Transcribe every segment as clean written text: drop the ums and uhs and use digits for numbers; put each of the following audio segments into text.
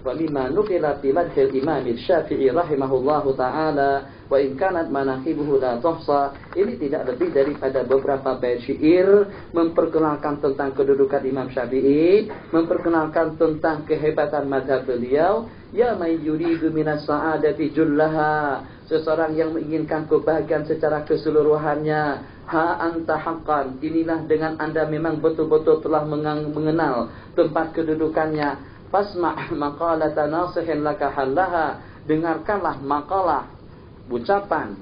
wa mimma nuqila fi madhil Imam Syafi'i rahimahullahu taala wa in kanat manaqibuhu la tuhsa. Ini tidak lebih daripada beberapa bait syair memperkenalkan tentang kedudukan Imam Syafi'i, memperkenalkan tentang kehebatan mazhab beliau. Ya may yuridu minas sa'adati jullaha, seseorang yang menginginkan kebahagiaan secara keseluruhannya. Ha anta haqqan, inilah dengan Anda memang betul-betul telah mengenal tempat kedudukannya. Fasma' maqalata nasihin laka hallaha, dengarkanlah makalah, ucapan,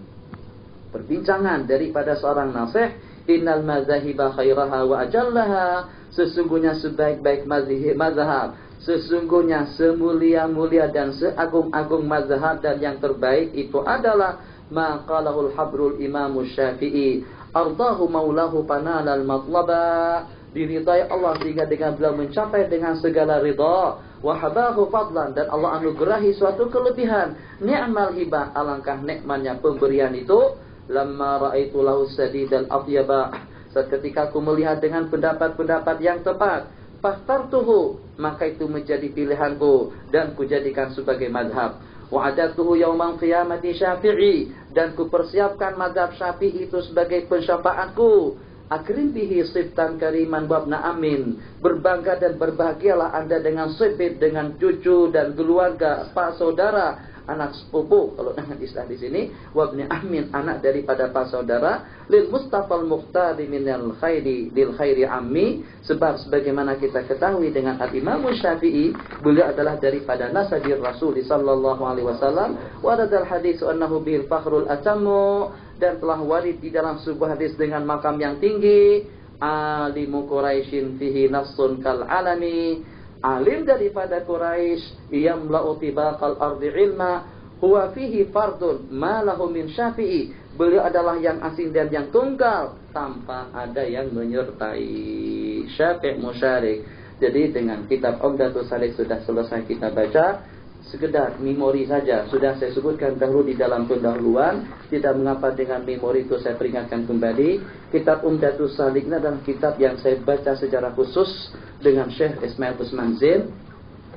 perbincangan daripada seorang nasih. Innal mazahiba khairaha wa ajallaha, sesungguhnya sebaik-baik mazhab, sesungguhnya semulia-mulia dan seagung-agung mazhab dan yang terbaik itu adalah maqalahul habrul Imam Syafi'i ardahu maulahu panalal matlaba, diridai Allah sehingga dengan beliau mencapai dengan segala ridha. Wahabahu fadlan, dan Allah anugerahi suatu kelebihan. Ni'mal hibah, alangkah nikmatnya pemberian itu. Lamma ra'aitu lahu sadidal atyaba, seketika aku melihat dengan pendapat-pendapat yang tepat. Fakhtartuhu, maka itu menjadi pilihanku dan kujadikan sebagai madhab. Wa'adatuhu yaumal qiyamati syafi'i, dan kupersiapkan madhab Syafi'i itu sebagai pensyafaatku. Akrim bihi siftan kariman wabna amin, berbangga dan berbahagialah Anda dengan sifat, dengan cucu dan keluarga, pak saudara, anak sepupu kalau dengan istilah di sini, wabni amin, anak daripada pak saudara. Lil mustafal muhtari minal khairi lil khairi ammi, sebab sebagaimana kita ketahui dengan Imam Syafi'i, beliau adalah daripada nasabir Rasul sallallahu alaihi wasallam. Wa radal hadis annahu bil fakhrul atammu, dan telah warid di dalam sebuah hadis dengan makam yang tinggi. Alimu Quraisyin fihi nafsun kal alami, alim daripada Quraisy yang melauti bakal ardi ilma. Huwa fihi fardun ma lahu min Syafi'i, beliau adalah yang asing dan yang tunggal tanpa ada yang menyertai. Syafi' musyarik. Jadi dengan kitab Umdatus Shalik sudah selesai kita baca. Sekedar memori saja sudah saya sebutkan dahulu di dalam pendahuluan. Tidak mengapa dengan memori itu saya peringatkan kembali. Kitab Umdatus Shalik ini adalah kitab yang saya baca secara khusus dengan Syekh Ismail Usman Zain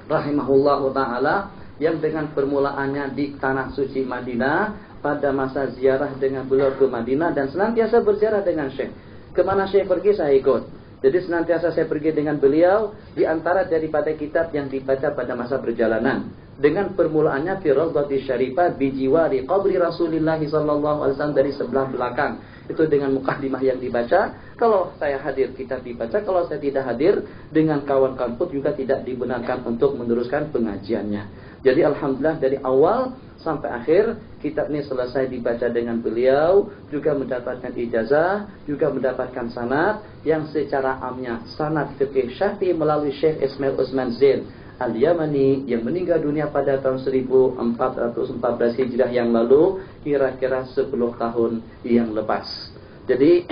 rahimahullahu taala, yang dengan permulaannya di tanah suci Madinah pada masa ziarah dengan beliau ke Madinah, dan senantiasa berziarah dengan Syekh. Kemana Syekh pergi saya ikut. Jadi senantiasa saya pergi dengan beliau di antara daripada kitab yang dibaca pada masa perjalanan. Dengan permulaannya fi Rawdatis Syarifah bi jiwari qabri Rasulillah sallallahu alaihi wasallam, dari sebelah belakang. Itu dengan mukadimah yang dibaca. Kalau saya hadir kitab dibaca, kalau saya tidak hadir dengan kawan-kawan pun juga tidak dibenarkan untuk meneruskan pengajiannya. Jadi alhamdulillah dari awal sampai akhir kitab ini selesai dibaca dengan beliau, juga mendapatkan ijazah, juga mendapatkan sanad yang secara amnya sanad fiqih Syafi'i melalui Syekh Ismail Usman Zain Al-Yamani yang meninggal dunia pada tahun 1414 Hijrah yang lalu, kira-kira 10 tahun yang lepas. Jadi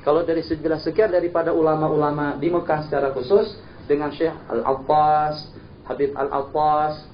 kalau dari sekian daripada ulama-ulama di Mekah secara khusus, dengan Syekh Al-Attas, Habib Al-Attas,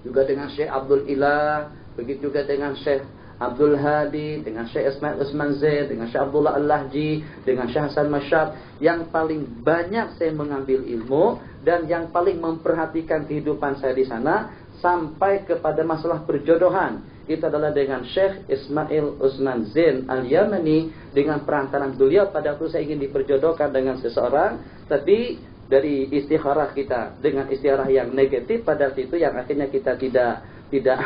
juga dengan Syekh Abdul Ilah, begitu juga dengan Syekh Abdul Hadi, dengan Syekh Ismail Usman Zaid, dengan Syekh Abdullah Al-Lahji, dengan Syekh Hasan Masyad. Yang paling banyak saya mengambil ilmu dan yang paling memperhatikan kehidupan saya di sana sampai kepada masalah perjodohan, itu adalah dengan Syekh Ismail Usman Zain Al-Yamani. Dengan perantaraan beliau pada waktu saya ingin diperjodohkan dengan seseorang, tapi dari istikharah kita dengan istikharah yang negatif pada waktu itu, yang akhirnya kita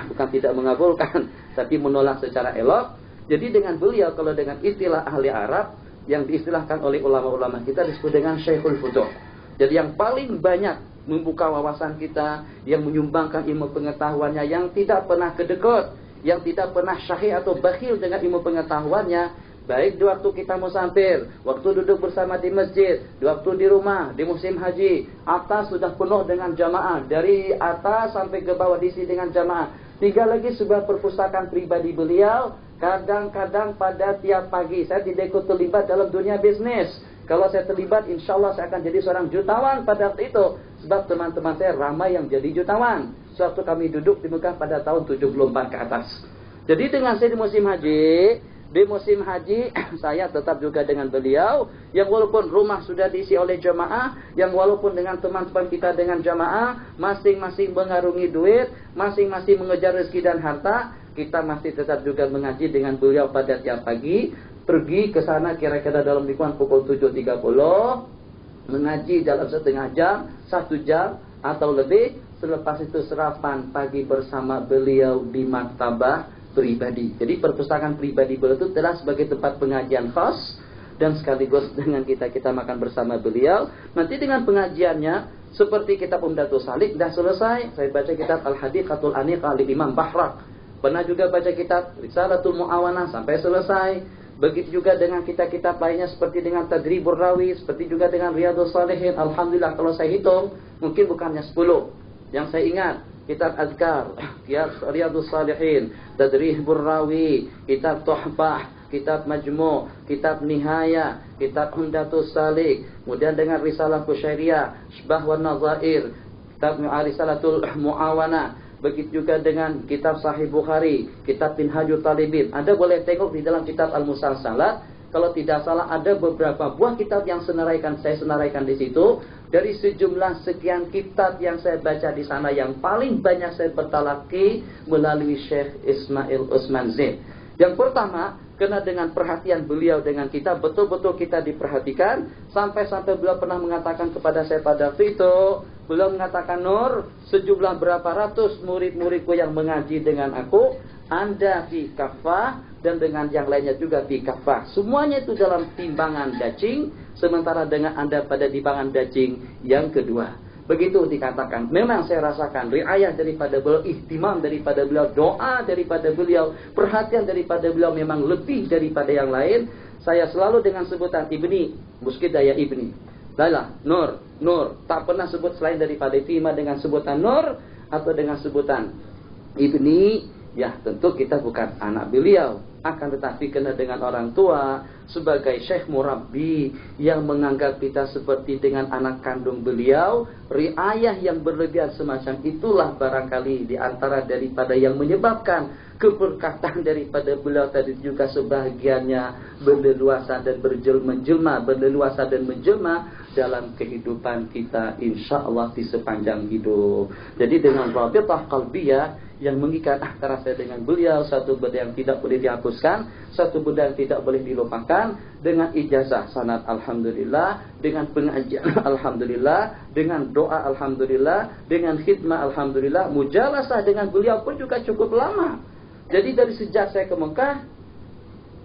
bukan tidak mengabulkan tapi menolak secara elok. Jadi dengan beliau, kalau dengan istilah ahli Arab yang diistilahkan oleh ulama-ulama kita, disebut dengan Syekhul Futuh. Jadi yang paling banyak membuka wawasan kita, yang menyumbangkan ilmu pengetahuannya, yang tidak pernah kedekut, yang tidak pernah syahih atau bakhil dengan ilmu pengetahuannya. Baik di waktu kita musafir, waktu duduk bersama di masjid, di waktu di rumah, di musim haji, atas sudah penuh dengan jamaah, dari atas sampai ke bawah diisi dengan jamaah. Tinggal lagi sebuah perpustakaan pribadi beliau. Kadang-kadang pada tiap pagi saya tidak ikut terlibat dalam dunia bisnis. Kalau saya terlibat, insya Allah saya akan jadi seorang jutawan pada waktu itu. Sebab teman-teman saya ramai yang jadi jutawan. Suatu kami duduk di Mekah pada tahun 74 ke atas. Jadi dengan saya di musim haji, Di musim haji, saya tetap juga dengan beliau, yang walaupun rumah sudah diisi oleh jamaah, yang walaupun dengan teman-teman kita dengan jamaah, masing-masing mengarungi duit, masing-masing mengejar rezeki dan harta, kita masih tetap juga mengaji dengan beliau pada tiap pagi, pergi ke sana kira-kira dalam lingkungan pukul 7.30, mengaji dalam setengah jam, 1 jam, atau lebih, selepas itu sarapan pagi bersama beliau di maktabah pribadi. Jadi perpustakaan pribadi beliau itu telah sebagai tempat pengajian khas dan sekaligus dengan kita makan bersama beliau. Nanti dengan pengajiannya seperti kitab Umdatus Salik dah selesai, saya baca kitab Al-Hadiqatul Aniqah oleh Imam Bahrak. Pernah juga baca kitab Risalatul Muawanah sampai selesai. Begitu juga dengan kitab-kitab lainnya seperti dengan Tadribur Rawi, seperti juga dengan Riyadhus Shalihin. Alhamdulillah kalau saya hitung mungkin bukannya 10 yang saya ingat. Kitab Azkar, kitab Riyadhus Shalihin, Tadribur Rawi, kitab Tuhfah, kitab Majmu', kitab Nihaya, kitab Umdatus Salik, kemudian dengan Risalah Qusyairiyah, Syibah wan Nazair, kitab Risalatul Muawana, begitu juga dengan kitab Sahih Bukhari, kitab Minhajul Talibin. Anda boleh tengok di dalam kitab Al-Musalsalat, kalau tidak salah ada beberapa buah kitab yang saya senaraikan di situ. Dari sejumlah sekian kitab yang saya baca di sana, yang paling banyak saya bertalaki melalui Syekh Ismail Usman Zain. Yang pertama, karena dengan perhatian beliau dengan kita, betul-betul kita diperhatikan, sampai-sampai beliau pernah mengatakan kepada saya pada waktu itu, beliau mengatakan, Nur, sejumlah berapa ratus murid-muridku yang mengaji dengan aku, Anda fi kafah, dan dengan yang lainnya juga fi kafah. Semuanya itu dalam timbangan daging, sementara dengan Anda pada timbangan daging yang kedua. Begitu dikatakan. Memang saya rasakan riayah daripada beliau, ihtimam daripada beliau, doa daripada beliau, perhatian daripada beliau memang lebih daripada yang lain. Saya selalu dengan sebutan Ibni, Muskidaya Ibni. Lala, Nur, Nur. Tak pernah sebut selain daripada ihtimam dengan sebutan Nur atau dengan sebutan Ibni. Ya, tentu kita bukan anak beliau, akan tetapi kena dengan orang tua sebagai syekh murabbi yang menganggap kita seperti dengan anak kandung beliau. Riayah yang berlebihan semacam itulah barangkali di antara daripada yang menyebabkan keberkatan daripada beliau tadi juga sebahagiannya berleluasa dan menjelma, berleluasa dan menjelma dalam kehidupan kita insyaallah di sepanjang hidup. Jadi dengan rabitah qalbiyah yang mengikat antara saya dengan beliau, satu benda yang tidak boleh dihapuskan, satu benda yang tidak boleh dilupakan, dengan ijazah sanad alhamdulillah, dengan pengajian alhamdulillah, dengan doa alhamdulillah, dengan khidmah alhamdulillah, mujalasah dengan beliau pun juga cukup lama. Jadi dari sejak saya ke Mekah,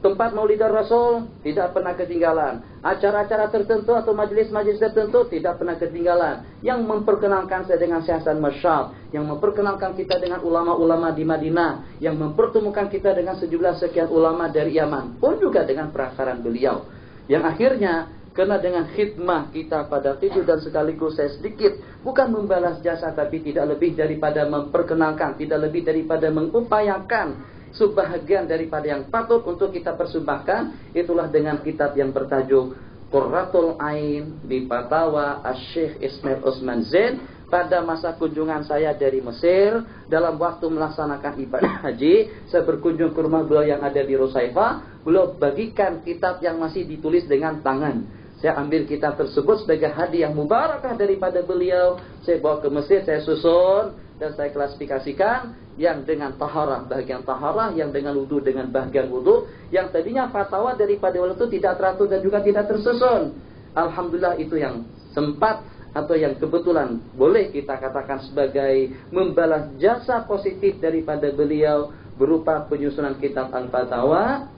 tempat Maulidar Rasul tidak pernah ketinggalan. Acara-acara tertentu atau majelis-majelis tertentu tidak pernah ketinggalan. Yang memperkenalkan saya dengan Syekh Hasan Masyad, yang memperkenalkan kita dengan ulama-ulama di Madinah, yang mempertemukan kita dengan sejumlah sekian ulama dari Yaman, pun juga dengan perasaran beliau. Yang akhirnya karena dengan khidmah kita pada itu, dan sekaligus saya sedikit bukan membalas jasa, tapi tidak lebih daripada memperkenalkan, tidak lebih daripada mengupayakan sebahagian daripada yang patut untuk kita persembahkan, itulah dengan kitab yang bertajuk Qurratul Ain bi Fatawa Asy-Syaikh Ismail Usman Zain. Pada masa kunjungan saya dari Mesir, dalam waktu melaksanakan ibadah haji, saya berkunjung ke rumah beliau yang ada di Rusaifah. Beliau bagikan kitab yang masih ditulis dengan tangan. Saya ambil kitab tersebut sebagai hadiah mubarakah daripada beliau. Saya bawa ke Mesir, saya susun dan saya klasifikasikan, yang dengan taharah bahagian taharah, yang dengan wudu dengan bahagian wudu, yang tadinya fatwa daripada waktu itu tidak teratur dan juga tidak tersusun. Alhamdulillah itu yang sempat atau yang kebetulan boleh kita katakan sebagai membalas jasa positif daripada beliau berupa penyusunan kitab Al-Fatawa,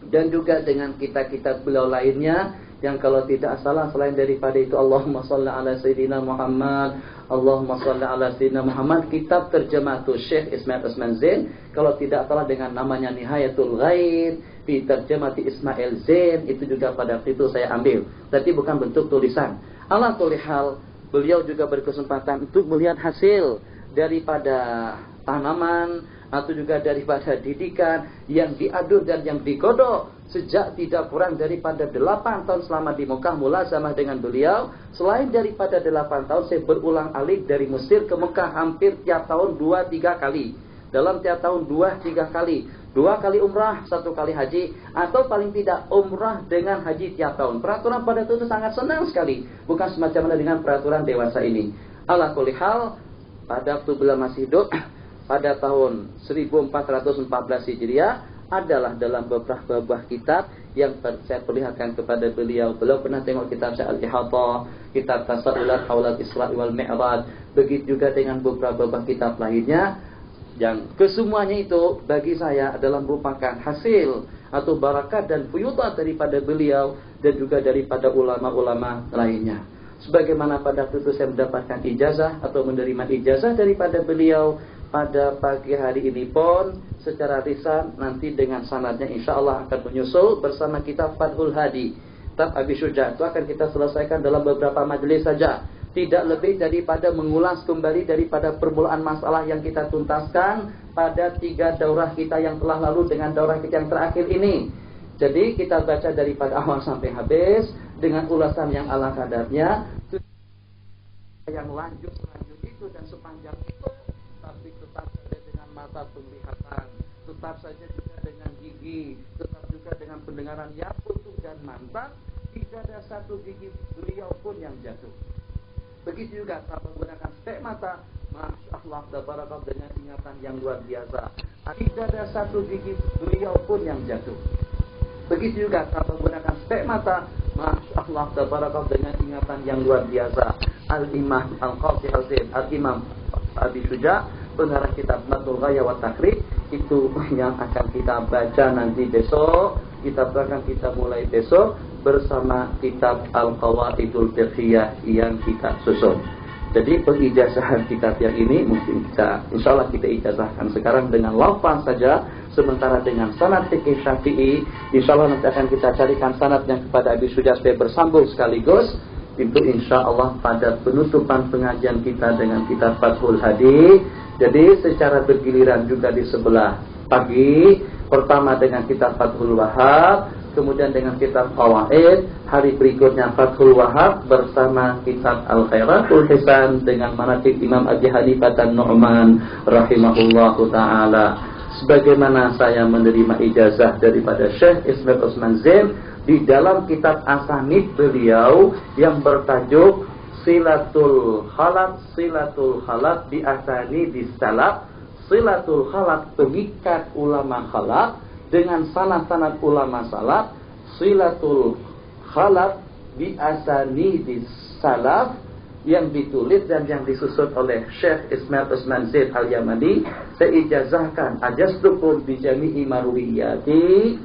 dan juga dengan kitab-kitab beliau lainnya yang kalau tidak salah selain daripada itu Allahumma shalli ala sayyidina Muhammad, Allahumma shalli ala sayyidina Muhammad, kitab terjemahatul Syekh Ismail Usman Zain, kalau tidak salah dengan namanya Nihayatul Ghaid fi terjemati Ismail Zain, itu juga pada waktu itu saya ambil, tapi bukan bentuk tulisan. Ala kulli hal, beliau juga berkesempatan untuk melihat hasil daripada tanaman atau juga daripada didikan yang diadur dan yang digodok sejak tidak kurang daripada 8 tahun selama di Mekah mulazamah dengan beliau. Selain daripada 8 tahun, saya berulang alik dari Mesir ke Mekah hampir tiap tahun 2-3 kali. Dalam tiap tahun 2-3 kali. 2 kali umrah, 1 kali haji, atau paling tidak umrah dengan haji tiap tahun. Peraturan pada itu sangat senang sekali, bukan semacam mana dengan peraturan dewasa ini. Ala kulli hal, pada waktu beliau masih hidup pada tahun 1414 Hijriah adalah dalam beberapa buah kitab yang saya perlihatkan kepada beliau. Beliau pernah tengok kitab Al-Ihatah, kitab Tasawulat Haulal Isra wal Mi'raj, begitu juga dengan beberapa buah kitab lainnya, yang kesemuanya itu bagi saya adalah merupakan hasil atau barakat dan fuyudat daripada beliau dan juga daripada ulama-ulama lainnya. Sebagaimana pada waktu itu saya mendapatkan ijazah atau menerima ijazah daripada beliau, pada pagi hari ini pun secara lisan nanti dengan sanadnya insyaallah akan menyusul bersama kitab Fathul Hadi. Kitab Abi Syuja itu akan kita selesaikan dalam beberapa majelis saja. Tidak lebih daripada mengulas kembali daripada permulaan masalah yang kita tuntaskan pada 3 daurah kita yang telah lalu dengan daurah kita yang terakhir ini. Jadi kita baca daripada awal sampai habis dengan ulasan yang ala kadarnya. Yang lanjut itu dan sepanjang itu, tapi tetap saja dengan mata penglihatan, tetap saja juga dengan gigi, tetap juga dengan pendengaran yang utuh dan mantap. Tidak ada satu gigi beliau pun yang jatuh. Begitu juga saat menggunakan stek mata, Masya Allah, tabarakallah, dengan ingatan yang luar biasa. Tidak ada satu gigi beliau pun yang jatuh. Begitu juga saat menggunakan stek mata, Masya Allah, tabarakallah, dengan ingatan yang luar biasa. Al-Imam Al-Qadhi Al-Zaid, Al-Imam Abi Syuja, pengarang kitab Matul Ghaya wa Takrib, itu yang akan kita baca nanti besok. Kita akan kita mulai besok bersama kitab Al-Qawaidul Fiqhiyah yang kita susun. Jadi pengijazahan kitab yang ini mungkin kita insyaallah kita ijazahkan sekarang dengan lafaz saja, sementara dengan sanad fikih Syafi'i insyaallah nanti akan kita carikan sanad yang kepada Abi Syuja supaya bersambung sekaligus. Itu insyaallah pada penutupan pengajian kita dengan kitab Fathul Hadi. Jadi secara bergiliran juga di sebelah pagi, pertama dengan kitab Fathul Wahhab, kemudian dengan kitab Qawaid, hari berikutnya Fathul Wahhab bersama kitab Al-Khairatul Hisan dengan manaqib Imam Abi Hanifah dan Nu'man rahimahullahu ta'ala. Sebagaimana saya menerima ijazah daripada Syekh Ismail Osman Zain di dalam kitab Asanid beliau yang bertajuk Silatul Khalat di Asani di Salaf. Silatul Khalat, pengikat ulama khalaf dengan sanad-sanad ulama salaf. Silatul Khalat di Asani di Salaf, yang ditulis dan yang disusun oleh Syekh Ismail Osman Zain Al-Yamani. Saya ijazahkan ajastukum bi jami'i marwiyati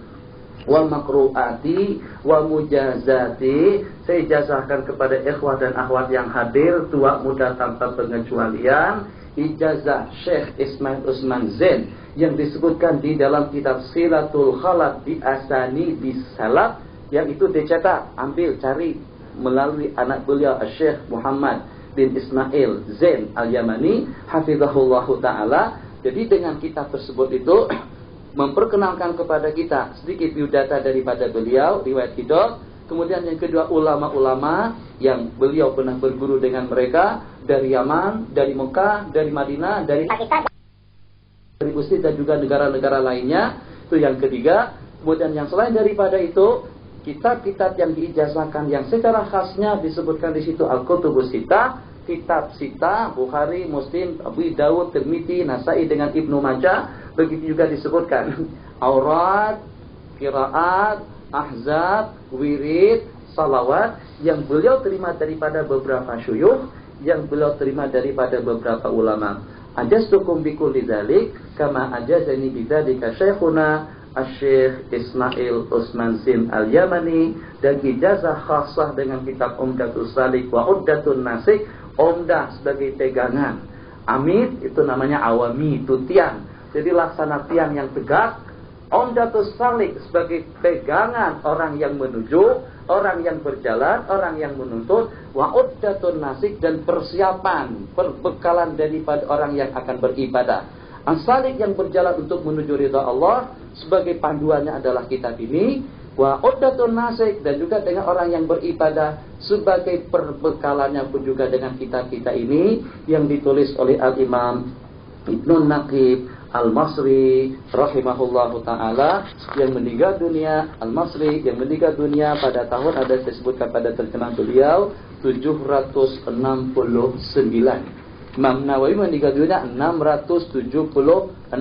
wa makru'ati wa mujazati. Saya ijazahkan kepada ikhwah dan akhwat yang hadir, tua muda tanpa pengecualian, ijazah Syekh Ismail Osman Zain yang disebutkan di dalam kitab Silatul Khalat di Asani di Salaf, yang itu dicetak, ambil cari melalui anak beliau Syekh Muhammad bin Ismail Zain Al-Yamani hafizahullahu ta'ala. Jadi dengan kitab tersebut itu memperkenalkan kepada kita sedikit biodata daripada beliau, riwayat hidup. Kemudian yang kedua, ulama-ulama yang beliau pernah berguru dengan mereka dari Yaman, dari Mekah, dari Madinah, dari Pakistan, dari Mesir dan juga negara-negara lainnya. Itu yang ketiga. Kemudian yang selain daripada itu, kitab-kitab yang diijazahkan yang secara khasnya disebutkan di situ Al-Kutubus Sittah, kitab Sittah, Bukhari, Muslim, Abu Dawud, Tirmidzi, Nasai dengan Ibnu Majah. Begitu juga disebutkan aurat, qiraat, ahzab, wirid, salawat yang beliau terima daripada beberapa syuyukh, yang beliau terima daripada beberapa ulama. Ajastukum bikulli dzalik kama ajazani bidzalika syekhuna Asy-Syaikh Ismail Osman Zain Al-Yamani, dan ijazah khasah dengan kitab Umdatus Salik wa Uddatun Nasik. Umdah sebagai pegangan, Amit itu namanya awami, itu tiang. Jadi laksana tiang yang tegak. Umdatus Salik sebagai pegangan orang yang menuju, orang yang berjalan, orang yang menuntut. Wa Uddatun Nasik, dan persiapan, perbekalan daripada orang yang akan beribadah. As-Salik yang berjalan untuk menuju ridha Allah, sebagai panduannya adalah kitab ini. Wa Uddatun Nasik, dan juga dengan orang yang beribadah, sebagai perbekalannya pun juga dengan kitab kita ini yang ditulis oleh Al-Imam Ibnu Naqib Al-Masri rahimahullahu taala yang meninggal dunia, Al-Masri yang meninggal dunia pada tahun ada disebutkan pada terjemahan beliau 769. Imam Nawawi meninggal dunia 676.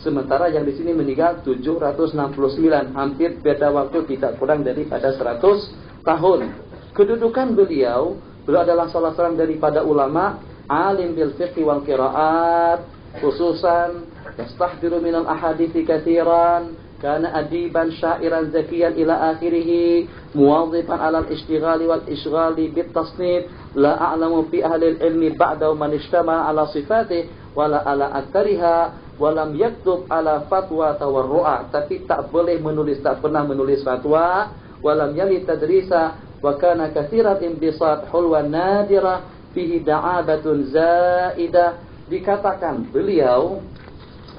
Sementara yang di sini meninggal 769, hampir beda waktu tidak kurang daripada 100 tahun. Kedudukan beliau adalah salah seorang daripada ulama alim bil fiqh wal qiraat, khususan yastahdiru minal ahadithi katsiran, kana adiban syairan zakiyan ila akhirih, muwadhifan ala al-ishtighali wal ishghali bit tasnif, la a'lamu fi ahli al-ilmi ba'da man ishtama ala sifatihi wala ala aktsariha walam yaktub ala fatwa tawarru'a, tapi tak boleh menulis, tak pernah menulis fatwa, walam yali tadrisa wa kana katsiran imbisat hulwan nadira fihi da'abatun zaidah. Dikatakan beliau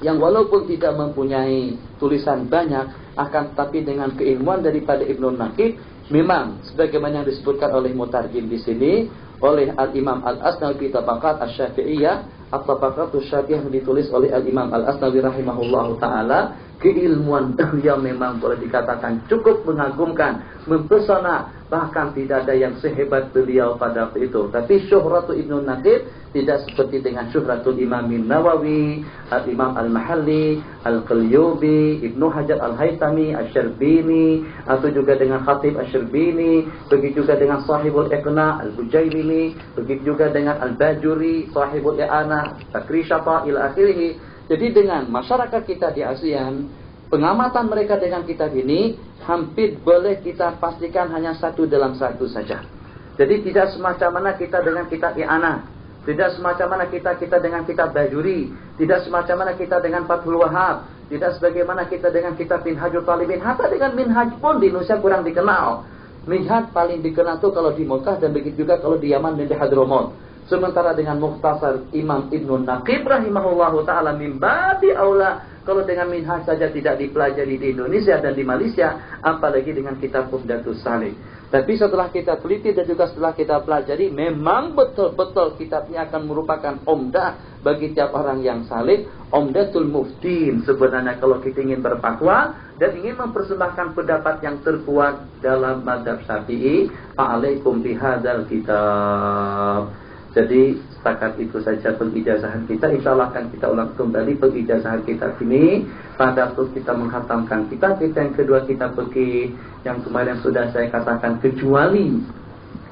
yang walaupun tidak mempunyai tulisan banyak, akan tetapi dengan keilmuan daripada Ibnu Naqib, memang sebagaimana yang disebutkan oleh mutarjim di sini oleh Al-Imam Al-Asnawi Tabaqat Asy-Syafi'iyah, At-Tabaqatus Syafi'iyah yang ditulis oleh Al-Imam Al-Asnawi rahimahullahu taala, keilmuan beliau memang boleh dikatakan cukup mengagumkan, mempesona, bahkan tidak ada yang sehebat beliau pada waktu itu. Tapi syuhratu Ibnu Naqib tidak seperti dengan syuhratul Imam Nawawi, Al-Imam Al-Mahalli, Al-Qalyubi, Ibnu Hajar Al-Haytami, Asy-Syarbini, atau juga dengan Khatib Asy-Syarbini, begitu juga dengan Sahibul Iqna Al-Bujailimi, begitu juga dengan Al-Bajuri, Sahibul I'ana, Takrishata ila akhirih. Jadi dengan masyarakat kita di ASEAN, pengamatan mereka dengan kitab ini hampir boleh kita pastikan hanya satu dalam satu saja. Jadi tidak semacam mana kita dengan kitab I'ana, tidak semacam mana kita dengan kitab Bajuri, tidak semacam mana kita dengan Fathul Wahhab, tidak sebagaimana kita dengan kitab Minhajul Talibin. Hatta dengan Minhaj pun di Indonesia kurang dikenal. Minhaj paling dikenal tuh kalau di Mekah, dan begitu juga kalau di Yaman dan di Hadramaut. Sementara dengan Mukhtasar Imam Ibnu Naqib rahimahullahu ta'ala min babi aula, kalau dengan Minhaj saja tidak dipelajari di Indonesia dan di Malaysia, apalagi dengan kitab Umdatus Salik. Tapi setelah kita teliti dan juga setelah kita pelajari, memang betul-betul kitabnya akan merupakan umdah bagi tiap orang yang salih, Umdatul Muftin. Sebenarnya kalau kita ingin berfatwa dan ingin mempersembahkan pendapat yang terkuat dalam mazhab Syafi'i, fa'alaikum bihadzal kitab. Jadi setakat itu saja pengijazahan kita. InsyaAllah akan kita ulang kembali pengijazahan kita ini pada waktu kita menghatamkan kitab kita yang kedua, kitab fikih yang kemarin sudah saya katakan, kecuali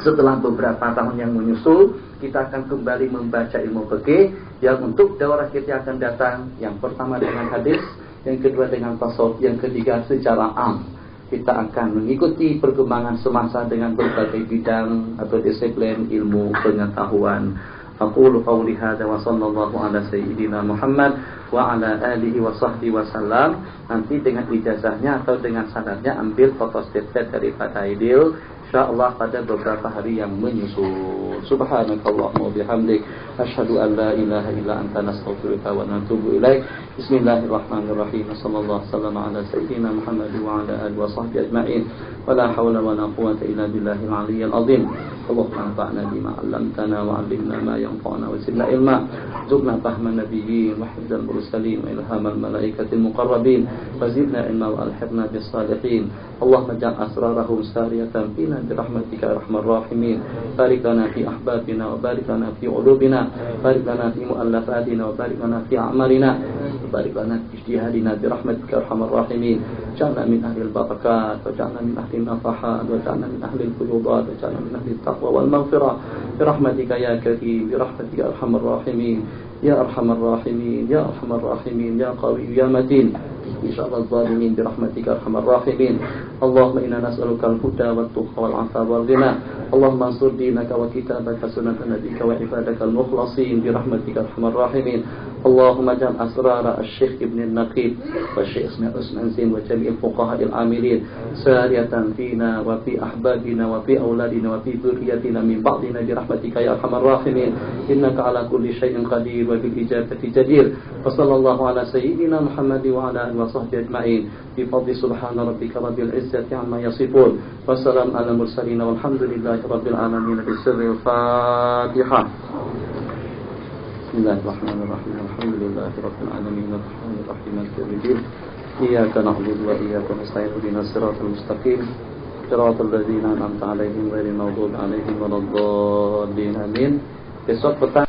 setelah beberapa tahun yang menyusul kita akan kembali membaca ilmu fikih yang untuk daurah kita akan datang, yang pertama dengan hadis, yang kedua dengan tasawuf, yang ketiga secara am. Kita akan mengikuti perkembangan semasa dengan berbagai bidang atau disiplin ilmu pengetahuan. Aqulu qawli hadza wa sallallahu ala sayyidina Muhammad wa ala alihi wa sahbihi wasallam. Nanti dengan ijazahnya atau dengan sanadnya ambil fotostat daripada Aidil, insyaallah pada beberapa hari yang menyusul. Subhanakallahumma wa bihamdik, asyhadu an la ilaha illa anta, nastaghfiruka wa natubu ilaik. Bismillahirrahmanirrahim. Sallallahu wasallam ala sayyidina Muhammad wa ala alihi wa sahbihi ajma'in. Wa la haula wa la quwwata illa billahil aliyyil azim. Allahumma anfa'na bima 'allamtana wa 'allimna ma yanfa'una wa zidna ilma. Zurna fahman nabiyyin wa hifdzal mursalin wa ilhamal malaikatil muqarrabin wa zidna ilma wa alhiqna bis salihin. Allahumma ja'al asrarahum sariyatan fina birahmatika arhamar rahimin. Barik lana fi ahbabina wa barik lana fi ulubina, barik lana fi mu'allafatina wa barik lana fi a'malina, barik lana fi ijtihadina birahmatika arhamar rahimin. Ja'alna min ahli al-barakat wa ja'alna min ahli an-nafahat wa ja'alna min ahli al-fuyudat wa ja'alna min ahli at-taqwa wal maghfirah birahmatika ya karim, birahmatika arhamar rahimin, ya arhamar rahimin, ya arhamar rahimin, ya qawi ya matin. Insyaallah zalimin birahmatika arhamar rahimin. Allahumma inna nas'aluka al-huda wat tuqa wal 'afa wal ghina. Allahumma ansur dinaka wa kitabaka sunnata nabiyyika wa ibadaka al-mukhlasin birahmatika arhamar rahimin. Allahumma ja'al asrara asy-Syekh Ibnu Naqib wa Syekh Usman Zin wa jami'il fuqaha al-amilin sariyatan fina wa fi ahbabina wa fi auladina wa fi dzurriyyatina min ba'dina birahmatika ya arhamar rahimin. Innaka ala kulli syai'in qadir wa bil ijabati jadir. Wa sallallahu ala sayyidina Muhammad wa ala alihi wa sahbihi ajma'in. Bi fadli subhana rabbika rabbil izzati amma yasifun. Wassalamu ala mursalin walhamdulillahi rabbil alamin. Bismillahil Fatihah. Bismillahirrahmanirrahim. Alhamdulillahirabbil alamin. Arrahmanirrahim. Maliki yaumiddin. Iyyaka na'budu wa iyyaka nasta'in. Ihdinas siratal mustaqim. Siratal ladzina an'amta 'alaihim ghairil maghdubi 'alaihim waladdallin. Amin. Besok petang